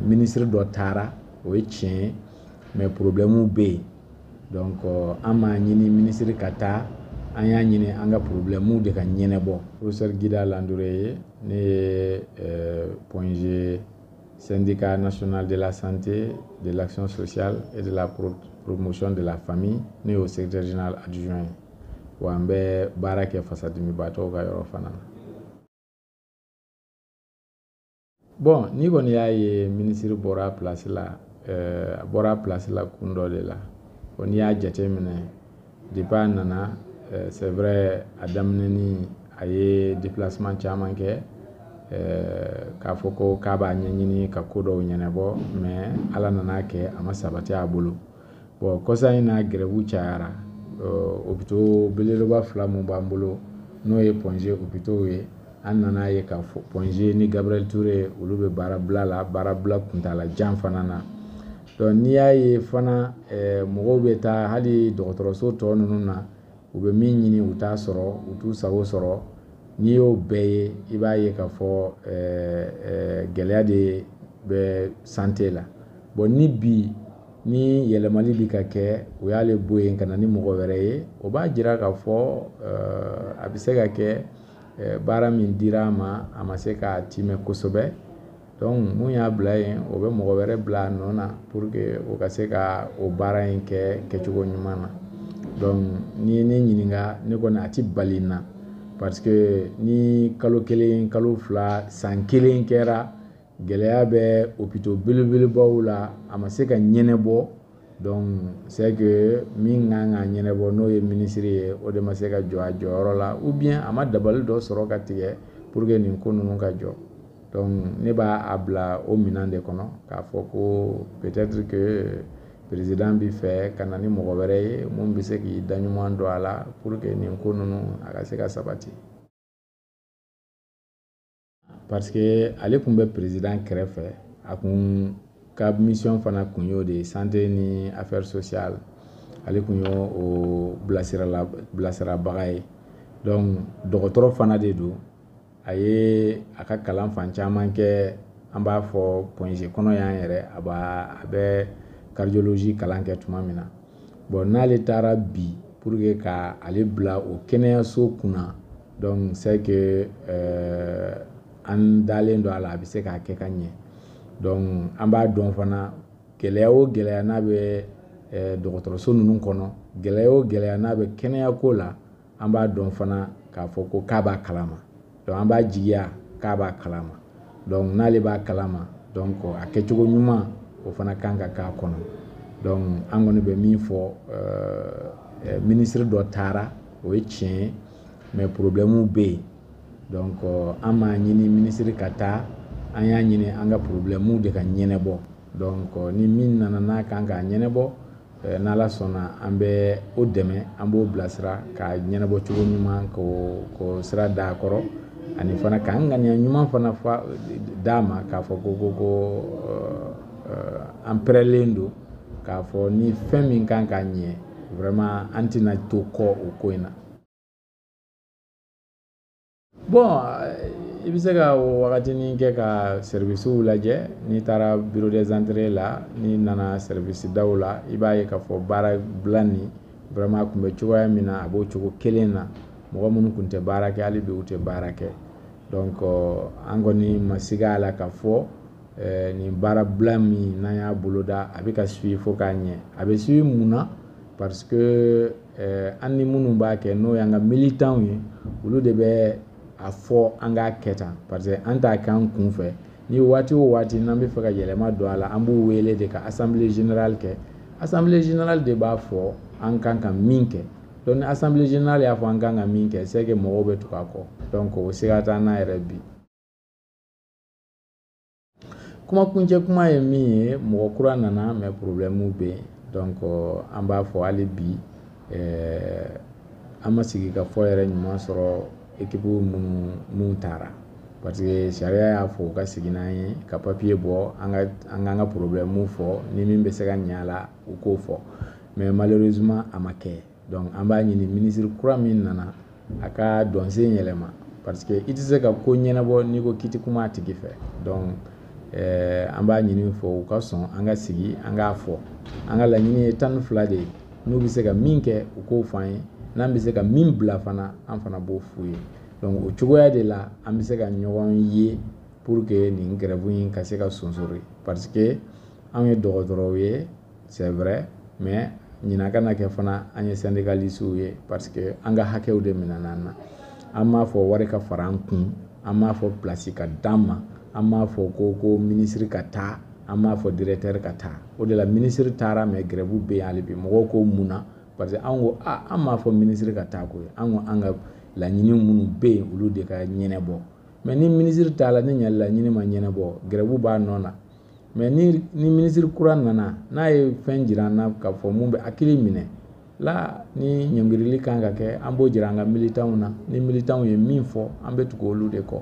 ministre dɔ taara o ye tiɲɛ mais problème bɛ yen donc an m'a ɲini ministre ka taa an y'a ɲini an ka problème de ka ɲɛnɛbɔ. Professeur Gida Landore ye ne ye point G syndicat national de la santé, de l'action sociale et de la promotion de la famille ne y'o secrétaire général adjoint ye wa an bɛ baara kɛ fasadimibaatɔw ka yɔrɔ fana na. Bon ni kɔni y'a ye ministre bɔra place la a bɔra place la kun dɔ de la ko n'i y'a jate minɛ depuis a nana c'est vrai a daminɛni a ye déplacement caman kɛ k'a fɔ ko k'a b'a ɲɛɲini ka ko dɔw ɲɛnabɔ mais ala nana kɛ a ma sabati a bolo. Bon kɔsa in na grève cayara hôpitaux belebeleba 2 mun b'an bolo n'o ye point G hôpitaux ye an nana ye ka fɔ point G ni Gabriel Touré olu bɛ baarabila la baarabila kuntala jan fana na. Donc n'i y'a ye fana mɔgɔw bɛ taa hali dɔgɔtɔrɔso tɔ ninnu na u bɛ min ɲini u t'a sɔrɔ u t'u sago sɔrɔ n'i y'o bɛɛ ye i b'a ye k'a fɔ gɛlɛya de bɛ santé la. Bon ni bi ni yɛlɛmali bɛ ka kɛ o y'ale bɔ yen ka na ni mɔgɔ wɛrɛ ye o b'a jira k'a fɔ a bɛ se ka kɛ baara min dira ma a ma se k'a timɛ kosɛbɛ donc mun y'a bila yen o bɛ mɔgɔ wɛrɛ bila a nɔ na pour que o ka se ka o baara in kɛ kɛcogo ɲuman na. Donc ni ye ne ɲininka ne kɔni a ti bali na parce que ni kalo 1 kalo 2 san 1 kɛra gɛlɛya bɛ hôpitaux belebelebaw la a ma se ka ɲɛnɛbɔ donc c'est que min kan ka ɲɛnɛbɔ n'o ye ministre ye o de ma se ka jɔ a jɔyɔrɔ la ou bien a ma dabali dɔ sɔrɔ ka tigɛ pour que nin ko ninnu ka jɔ. Donc ne b'a bila o minɛn de kɔnɔ k'a fɔ ko peut-être que président bi fɛ ka na ni mɔgɔ wɛrɛ ye mun bɛ se k'i da ɲuman don a la pour que nin ko ninnu a ka se ka sabati. Parce que ale kun bɛ président kɛrɛfɛ a kun ka mission fana kun y'o de santé ni affaires sociales ale kun y'o o bilasirabaga ye. Donc dɔgɔtɔrɔ fana de don a ye a ka kalan fan caman kɛ an b'a fɔ point G kɔnɔ yan yɛrɛ a bɛ cardiologie kalan kɛ tuma min na. Bon n'ale taara bi pour que ka ale bila o kɛnɛyaso kunna donc c'est que an dalen don a la a bɛ se k'a kɛ ka ɲɛ. Donc an b'a dɔn fana gɛlɛya o gɛlɛya n'a bɛ dɔgɔtɔrɔso ninnu kɔnɔ gɛlɛya o gɛlɛya n'a bɛ kɛnɛyako la an b'a dɔn fana k'a fɔ ko k'a b'a kalama. Donc an b'a jigiya k'a b'a kalama. Donc n'ale b'a kalama donc a kɛcogo ɲuman o fana kan ka k'a kɔnɔ. Donc an kɔni bɛ min fɔ ministre dɔ taara o ye tiɲɛ ye mais problème bɛ yen donc an m'a ɲini ministre ka taa an y'a ɲini an ka problème de ka ɲɛnɛbɔ. Donc ni min nana n'a kan k'a ɲɛnɛbɔ n'ala sɔnna an bɛ o dɛmɛ an b'o bilasira ka ɲɛnɛbɔ cogo ɲuman k'o sira d'a kɔrɔ ani fana k'an ŋaniya ɲuman fana d'a ma k'a fɔ ko an pɛrɛnlen don k'a fɔ ni fɛn min kan ka ɲɛ vraiment an tɛna to kɔ o ko in na. Bon i bɛ se ka o wagatinin kɛ ka servicew lajɛ n'i taara bureau des entrées la n'i nana service daw la i b'a ye k'a fɔ baara bila nin vraiment kun bɛ cogoya min na a b'o cogo kelen na mɔgɔ minnu kun tɛ baara kɛ hali bi u tɛ baara kɛ. Donc an kɔni ma sig'a la k'a fɔ nin baara bila min n'an y'a boloda a bɛ ka suivre fo k'a ɲɛ a bɛ suivre mun na parce que an ni minnu b'a kɛ n'o y'an ka militants ye olu de bɛ a fɔ an k'a kɛ tan parce que an t'a kɛ an kun fɛ ni waati o waati n'an bɛ fɛ ka yɛlɛma don a la an b'u wele de ka assemblée générale kɛ assemblée générale de b'a fɔ an kan ka min kɛ donc ni assemblée générale y'a fɔ an kan ka min kɛ c'est que mɔgɔw bɛ tugu a kɔ donc o sira t'an na yɛrɛ bi. Kumakuncɛ kuma ye min ye mɔgɔ kura nana mais problème bɛ yen donc an b'a fɔ hali bi an ma sigi ka fɔ yɛrɛ ɲuman sɔrɔ équipe mun taara parce que sariya y'a fɔ u ka sigi n'an ye ka papier bɔ an k'an ka problème fɔ ni min bɛ se ka ɲɛ a la u k'o fɔ mais malheureusement a ma kɛ donc an b'a ɲini ministre kura min nana a ka dɔn sen yɛlɛma parce que i tɛ se ka ko ɲɛnabɔ n'i ko k'i tɛ kuma a tigi fɛ donc an b'a ɲini fɔ u ka sɔn an ka sigi an k'a fɔ an ka laɲini ye 12 de ye n'u bɛ se ka min kɛ u k'o fɔ an ye n'an bɛ se ka min bila fana an fana b'o f'u ye donc o cogoya de la an bɛ se ka ɲɔgɔn ye pour que nin grève in ka se ka sonsori parce que an ye dɔgɔtɔrɔw ye c'est vrai mais ɲinan kana kɛ fana an ye syndicalistes ye parce que an ka hakɛw de minɛna an na an m'a fɔ wari ka fara an kun an m'a fɔ place ka d'an ma an m'a fɔ ko ministre ka taa an m'a fɔ directeur ka taa o de la ministre taara mais grève bɛ yen hali bi mɔgɔw ko mun na parce que an ko an m'a fɔ ministre ka taa koyi an ko an ka laɲini minnu bɛ yen olu de ka ɲɛnabɔ mais ni ministre taara ni laɲini ma ɲɛnabɔ grève b'a nɔ na mais ni ministre kura nana n'a ye fɛn jira an na k'a fɔ mun bɛ hakili minɛ la ni ɲɔngirili kan ka kɛ an b'o jira an ka militants na ni militants ye min fɔ an bɛ tugu olu de kɔ